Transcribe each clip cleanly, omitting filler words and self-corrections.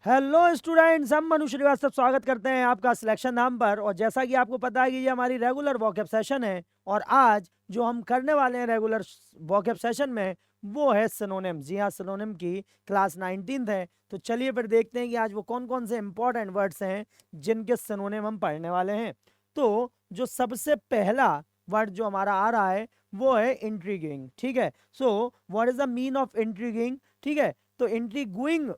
Hello students, हम मनु श्रीवास्तव स्वागत करते हैं आपका सिलेक्शन नाम पर। और जैसा कि आपको पता है कि ये हमारी रेगुलर वॉकअप सेशन है और आज जो हम करने वाले हैं रेगुलर वॉकअप सेशन में वो है सिनोनिम। जी हाँ, सिनोनिम की क्लास 19th है। तो चलिए फिर देखते हैं कि आज वो कौन कौन से इंपॉर्टेंट वर्ड्स हैं जिनके सिनोनिम हम पढ़ने वाले हैं। तो जो सबसे पहला वर्ड जो हमारा आ रहा है वो है इंट्रीगिंग। ठीक है, सो what is the mean of intriguing. ठीक है, तो इंट्रीगुइंग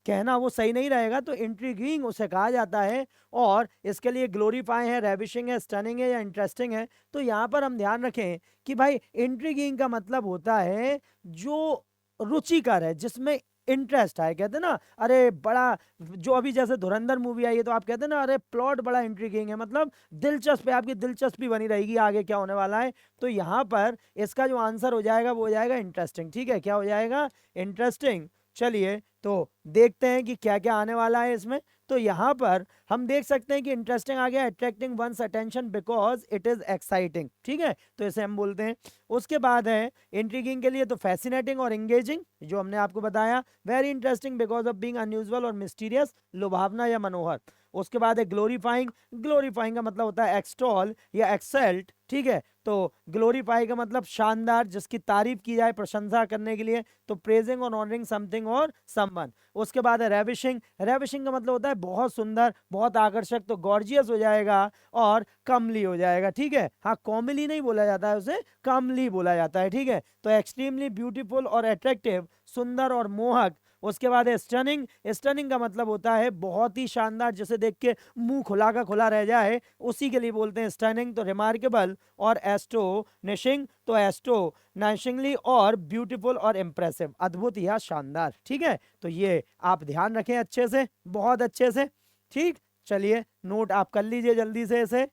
कहना वो सही नहीं रहेगा, तो इंट्रीगिंग उसे कहा जाता है। और इसके लिए ग्लोरीफाई है, रेविशिंग है, स्टनिंग है या इंटरेस्टिंग है। तो यहाँ पर हम ध्यान रखें कि भाई इंट्रीगिंग का मतलब होता है जो रुचिकर है, जिसमें इंटरेस्ट है। कहते हैं ना, अरे बड़ा, जो अभी जैसे धुरंधर मूवी आई है तो आप कहते हैं ना, अरे प्लॉट बड़ा इंट्रीगिंग है, मतलब दिलचस्प है, आपकी दिलचस्पी बनी रहेगी आगे क्या होने वाला है। तो यहाँ पर इसका जो आंसर हो जाएगा वो हो जाएगा इंटरेस्टिंग। ठीक है, क्या हो जाएगा? इंटरेस्टिंग। चलिए तो देखते हैं कि क्या क्या आने वाला है इसमें। तो यहाँ पर हम देख सकते हैं कि इंटरेस्टिंग आ गया, attracting one's attention because it is exciting. ठीक है, तो इसे हम बोलते हैं। उसके बाद है इंट्रिगिंग के लिए तो फैसिनेटिंग और एंगेजिंग, जो हमने आपको बताया। Very interesting because of being unusual और मिस्टीरियस, लुभावना या मनोहर। उसके बाद है ग्लोरीफाइंग। ग्लोरीफाइंग का मतलब होता है एक्सटॉल या एक्सेल्ट। ठीक है, तो ग्लोरीफाई का मतलब शानदार, जिसकी तारीफ की जाए, प्रशंसा करने के लिए। तो प्रेजिंग और ऑनरिंग समथिंग और समवन। उसके बाद है रेविशिंग। रेविशिंग का मतलब होता है बहुत सुंदर, बहुत आकर्षक। तो गॉर्जियस हो जाएगा और कमली हो जाएगा। ठीक है, हाँ, कॉमली नहीं बोला जाता है, उसे कमली बोला जाता है। ठीक है, तो एक्सट्रीमली ब्यूटीफुल और अट्रैक्टिव, सुंदर और मोहक। उसके बाद है स्टनिंग। स्टनिंग का मतलब होता है बहुत ही शानदार, जिसे देख के मुंह खुला का खुला रह जाए, उसी के लिए बोलते हैं स्टनिंग। तो रिमार्केबल और एस्टोनिशिंग, तो एस्टोनिशिंगली और ब्यूटीफुल और इंप्रेसिव, अद्भुत या शानदार। ठीक है, तो ये आप ध्यान रखें अच्छे से, बहुत अच्छे से। ठीक, चलिए नोट आप कर लीजिए जल्दी से इसे।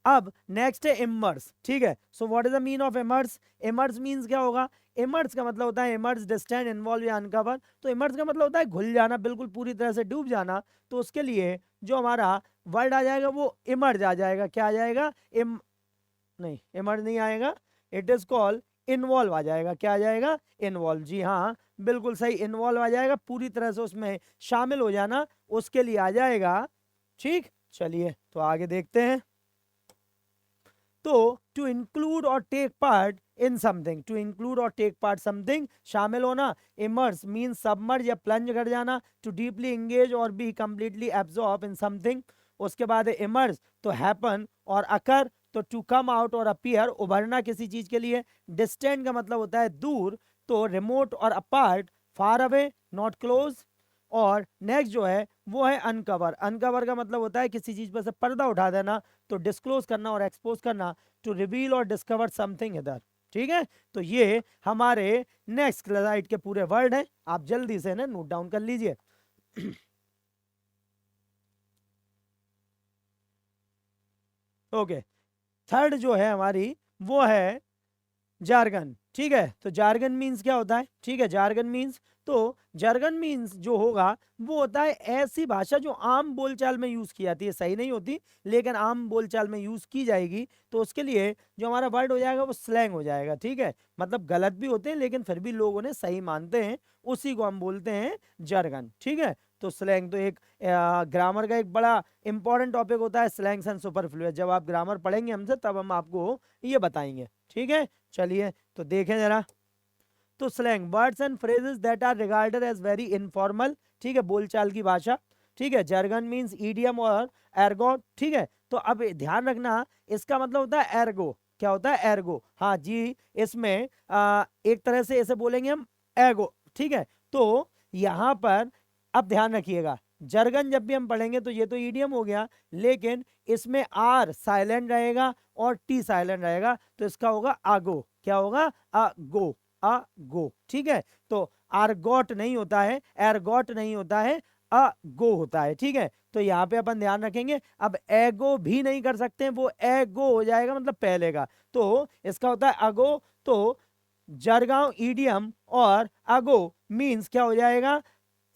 अब नेक्स्ट है इमर्स। ठीक है, सो what is the mean of immerse. Immerse means क्या होगा? इमर्स का मतलब होता है इमर्स, डिस्टेंड, इन्वॉल्व या अनकवर। तो इमर्स का मतलब होता है घुल जाना, बिल्कुल पूरी तरह से डूब जाना। तो उसके लिए जो हमारा वर्ड आ जाएगा वो इमर्ज आ जाएगा। क्या आ जाएगा? नहीं, इमर्ज नहीं आएगा, इट इज कॉल्ड इन्वॉल्व आ जाएगा। क्या आ जाएगा? इन्वॉल्व। जी हाँ, बिल्कुल सही, इन्वॉल्व आ जाएगा, पूरी तरह से उसमें शामिल हो जाना, उसके लिए आ जाएगा। ठीक, चलिए तो आगे देखते हैं। तो to include or take part in something, to include or take part something, शामिल होना। इमर्स मीन सबमर्ज या प्लंज कर जाना। To deeply engage or be completely absorb in something. उसके बाद है इमर्स, तो हैपन और अकर। तो to come out or appear, उभरना किसी चीज के लिए। डिस्टेंट का मतलब होता है दूर। तो रिमोट और apart, far away, not close. और नेक्स्ट जो है वो है अनकवर। अनकवर का मतलब होता है किसी चीज पर से पर्दा उठा देना। तो डिस्क्लोज करना और एक्सपोज करना। टू रिवील और डिस्कवर समथिंग इधर। ठीक है, तो ये हमारे नेक्स्ट स्लाइड के पूरे वर्ड हैं, आप जल्दी से ना नोट डाउन कर लीजिए। ओके, थर्ड जो है हमारी वो है जार्गन। ठीक है, तो जार्गन मीन्स क्या होता है? ठीक है, जार्गन मीन्स, तो जार्गन मीन्स जो होगा वो होता है ऐसी भाषा जो आम बोलचाल में यूज की जाती है। सही नहीं होती, लेकिन आम बोलचाल में यूज की जाएगी। तो उसके लिए जो हमारा वर्ड हो जाएगा वो स्लैंग हो जाएगा। ठीक है, मतलब गलत भी होते हैं लेकिन फिर भी लोग उन्हें सही मानते हैं, उसी को हम बोलते हैं जार्गन। ठीक है, तो स्लैंग तो एक ग्रामर का एक बड़ा इंपॉर्टेंट टॉपिक होता है, स्लैंग्स एंड सुपरफ्लुएंस। जब आप ग्रामर पढ़ेंगे हमसे तब हम आपको ये बताएंगे। ठीक है, चलिए तो देखें जरा। तो slang, words and phrases that are regarded as very informal. ठीक है, बोलचाल की भाषा। ठीक है, jargon means idiom or argot. ठीक है, तो अब ध्यान रखना, इसका मतलब होता है एर्गो। क्या होता है? एर्गो। हाँ जी, इसमें एक तरह से ऐसे बोलेंगे हम, एगो। ठीक है, तो यहां पर अब ध्यान रखिएगा, जर्गन जब भी हम पढ़ेंगे तो ये तो ईडियम हो गया, लेकिन इसमें आर साइलेंट रहेगा और टी साइलेंट रहेगा। तो इसका होगा आगो। क्या होगा? अगो, अगो। ठीक है, तो आर्गोट नहीं होता है, एरगोट नहीं होता है, अगो होता है। ठीक है, तो यहाँ पे अपन ध्यान रखेंगे। अब एगो भी नहीं कर सकते हैं, वो एगो हो जाएगा, मतलब पहले का। तो इसका होता है अगो। तो जरगांव ईडियम और अगो मींस क्या हो जाएगा?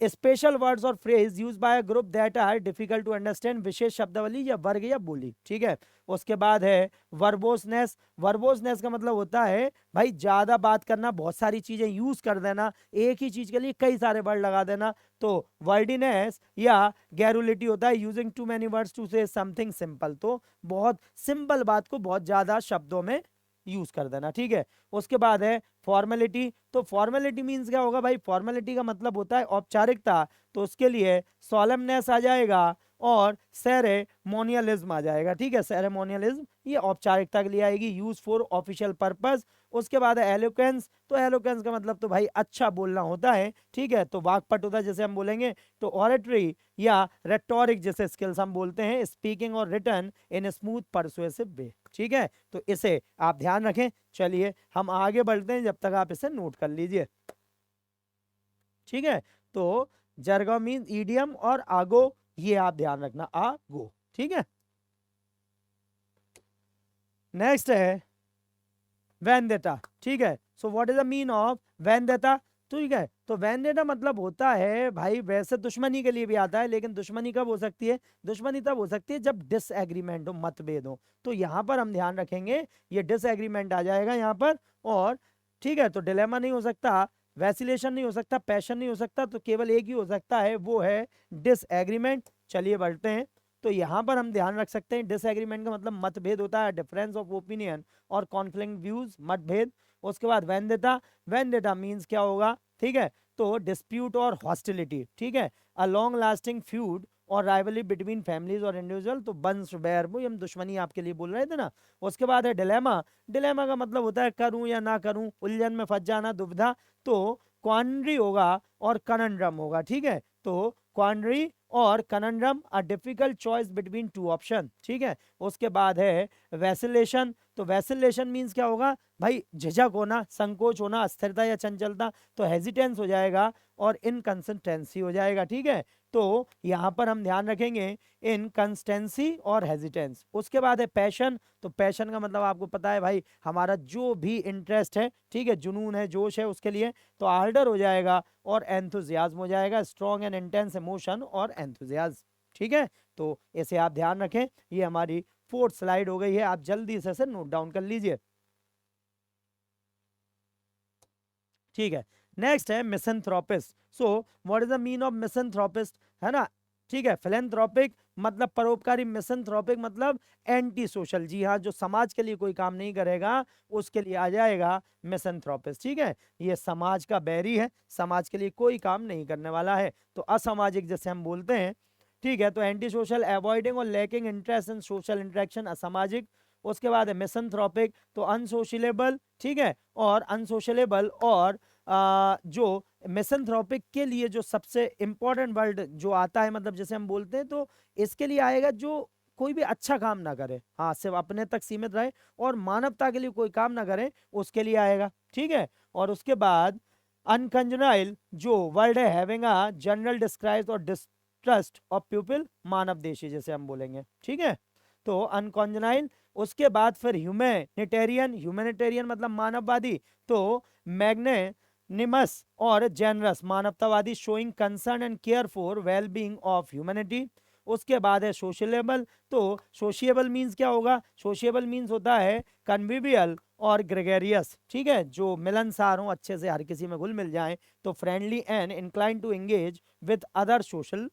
स्पेशल वर्ड्स और phrase use by a group that are difficult to understand, विशेष शब्दावली या वर्ग या बोली, ठीक है। उसके बाद है वर्बोसनेस। वर्बोसनेस का मतलब होता है भाई ज्यादा बात करना, बहुत सारी चीजें यूज कर देना, एक ही चीज के लिए कई सारे वर्ड लगा देना। तो वर्डिनेस या गैरुलिटी होता है using too many words to say something simple, तो बहुत सिंपल बात को बहुत ज्यादा शब्दों में यूज कर देना, ठीक है। उसके बाद है फॉर्मेलिटी। तो फॉर्मेलिटी मींस क्या होगा भाई, फॉर्मेलिटी का मतलब होता है औपचारिकता, तो उसके लिए सॉलेमनेस आ जाएगा और सेरेमोनियलिज्म आ जाएगा, ठीक है। सेरेमोनियलिज्म ये औपचारिकता के लिए आएगी, यूज फॉर ऑफिशियल पर्पस। उसके बाद है एलोक्वेंस। तो एलोक्वेंस का मतलब तो भाई अच्छा बोलना होता है, ठीक है। तो वाक्पट होता है जैसे हम बोलेंगे, तो ऑरेटरी या रेटोरिक जैसे स्किल्स हम बोलते हैं, स्पीकिंग और रिटन इन स्मूथ परसुएसिव वे, ठीक है। तो इसे आप ध्यान रखें। चलिए हम आगे बढ़ते हैं, जब तक आप इसे नोट कर लीजिए, ठीक है। तो जरगो मीन ईडियम और आगो, ये आप ध्यान रखना, आगो, ठीक है। नेक्स्ट है वेंडेटा, ठीक है। सो what is the mean of vendetta, ठीक है। तो वेंडेटा मतलब होता है भाई, वैसे दुश्मनी के लिए भी आता है, लेकिन दुश्मनी कब हो सकती है, दुश्मनी तब हो सकती है जब डिसएग्रीमेंट हो, मतभेद हो। तो यहां पर हम ध्यान रखेंगे ये डिसएग्रीमेंट आ जाएगा यहां पर, और ठीक है। तो डिलेमा नहीं हो सकता, वैसिलेशन नहीं हो सकता, पैशन नहीं हो सकता, तो केवल एक ही हो सकता है, वो है डिसएग्रीमेंट। चलिए बढ़ते हैं। तो यहां पर हम ध्यान रख सकते हैं डिसएग्रीमेंट का मतलब मतभेद होता है, डिफरेंस ऑफ ओपिनियन और कॉन्फ्लिक्टिंग व्यूज, मतभेद। उसके बाद वेंडेटा, वेंडेटा मींस क्या होगा, ठीक है। तो डिस्प्यूट और हॉस्टिलिटी, ठीक है, अ लॉन्ग लास्टिंग फ्यूड और राइवली बिटवीन फैमिलीज और इंडिविजुअल, तो वंश बैर, वो हम दुश्मनी आपके लिए बोल रहे थे ना। उसके बाद है डिलेमा। डिलेमा का मतलब होता है करूं या ना करूं, उलझन में फंस जाना, दुविधा। तो क्वांड्री होगा और कनंड्रम होगा, ठीक है। तो quandary or conundrum, a difficult choice between two option, ठीक है। उसके बाद है वैसिलेशन। तो वैसिलेशन मींस क्या होगा भाई, झिझक होना, संकोच होना, अस्थिरता या चंचलता, तो हेजिटेंस हो जाएगा और इनकंसिस्टेंसी हो जाएगा, ठीक है। तो यहां पर हम ध्यान रखेंगे इनकंसिस्टेंसी और हेजिटेंस। उसके बाद है पैशन। तो पैशन का मतलब आपको पता है भाई, हमारा जो भी इंटरेस्ट है, ठीक है, जुनून है, जोश है उसके लिए। तो आर्डर हो जाएगा और एंथुजियाज्म हो जाएगा, स्ट्रॉन्ग एंड इंटेंस इमोशन और एंथुजियाज्म, ठीक है। तो इसे आप ध्यान रखें। ये हमारी फोर्थ स्लाइड हो गई है, आप जल्दी से नोट डाउन कर लीजिए, ठीक है। नेक्स्ट है misanthropist. So what is the mean of misanthropist, है ना, ठीक है। फिलेंथ्रोपिक मतलब परोपकारी, मिसंथ्रोपिक मतलब एंटी सोशल, जी हाँ, जो समाज के लिए कोई काम नहीं करेगा उसके लिए आ जाएगा मिसंथ्रोपिस्ट, ठीक है। ये समाज का बैरी है, समाज के लिए कोई काम नहीं करने वाला है। तो असामाजिक जैसे हम बोलते हैं, ठीक है। तो एंटी सोशल, अवॉइडिंग और lacking interest in social interaction, असामाजिक। उसके बाद है मिसंथ्रोपिक, तो अनसोशलेबल, ठीक है। और अनसोशलेबल और जो मिसंथ्रोपिक के लिए जो सबसे इंपॉर्टेंट वर्ड जो आता है, मतलब जैसे हम बोलते हैं, तो इसके लिए आएगा जो कोई भी अच्छा काम ना करे, हाँ, सिर्फ अपने तक सीमित रहे और मानवता के लिए कोई काम ना करे, उसके लिए आएगा, ठीक है। और उसके बाद अनकंजनाइल जो वर्ड है, हैविंग अ जनरल डिस्क्राइब और डिस्ट्रस्ट ऑफ पीपल, मानव देशी जैसे हम बोलेंगे, ठीक है। तो अनकंजनाइल। उसके बाद फिर ह्यूमैनिटेरियन, ह्यूमैनिटेरियन मतलब मानववादी। तो मैग्नेनिमस और जेनरस, मानवतावादी, showing concern and care for well being of humanity. उसके बाद है सोशलेबल। तो सोशिएबल मींस क्या होगा, सोशिएबल मींस होता है कन्विवियल और ग्रेगरियस, ठीक है, जो मिलनसार हो, अच्छे से हर किसी में घुल मिल जाए। तो friendly and incline to engage with other social,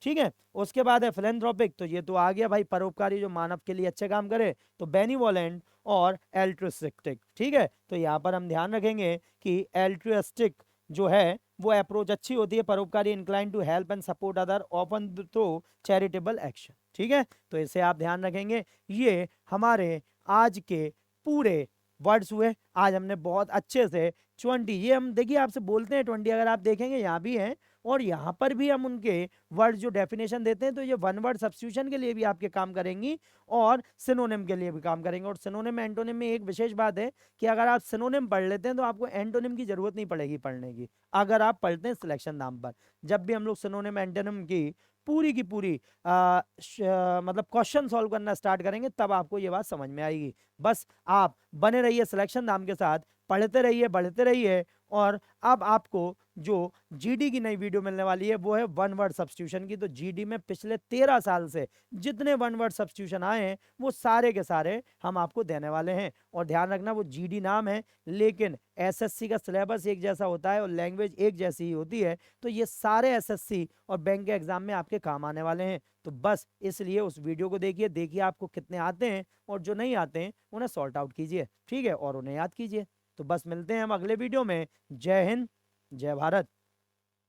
ठीक है। उसके बाद है फिलेंथ्रोपिक। तो ये तो आ गया भाई, परोपकारी, जो मानव के लिए अच्छे काम करे। तो बेनिवोलेंट और एल्ट्रिस्टिक, ठीक है। तो यहाँ पर हम ध्यान रखेंगे कि एल्ट्रिस्टिक जो है वो अप्रोच अच्छी होती है, परोपकारी, incline to help and support other often through charitable action, ठीक है। तो इसे आप ध्यान रखेंगे। ये हमारे आज के पूरे वर्ड्स हुए। आज हमने बहुत अच्छे से 20, ये हम देखिए आपसे बोलते हैं 20, अगर आप देखेंगे यहाँ भी हैं और यहाँ पर भी हम उनके वर्ड जो डेफिनेशन देते हैं, तो ये वन वर्ड सब्स्टिट्यूशन के लिए भी आपके काम करेंगी और सिनोनिम के लिए भी काम करेंगे। और सिनोनिम एंटोनिम में एक विशेष बात है कि अगर आप सिनोनिम पढ़ लेते हैं तो आपको एंटोनिम की जरूरत नहीं पड़ेगी पढ़ने की, अगर आप पढ़ते हैं सिलेक्शन नाम पर। जब भी हम लोग सिनोनिम एंटोनिम की पूरी मतलब क्वेश्चन सॉल्व करना स्टार्ट करेंगे, तब आपको ये बात समझ में आएगी। बस आप बने रहिए सिलेक्शन नाम के साथ, पढ़ते रहिए, बढ़ते रहिए, और अब आपको जो जीडी की नई वीडियो मिलने वाली है वो है वन वर्ड सब्स्टिट्यूशन की। तो जीडी में पिछले 13 साल से जितने वन वर्ड सब्स्टिट्यूशन आए हैं वो सारे के सारे हम आपको देने वाले हैं। और ध्यान रखना वो जीडी नाम है, लेकिन एसएससी का सिलेबस एक जैसा होता है और लैंग्वेज एक जैसी ही होती है। तो ये सारे एसएससी और बैंक के एग्जाम में आपके काम आने वाले हैं। तो बस इसलिए उस वीडियो को देखिए, देखिए आपको कितने आते हैं और जो नहीं आते हैं उन्हें सॉर्ट आउट कीजिए, ठीक है, और उन्हें याद कीजिए। तो बस मिलते हैं हम अगले वीडियो में। जय हिंद, जय भारत।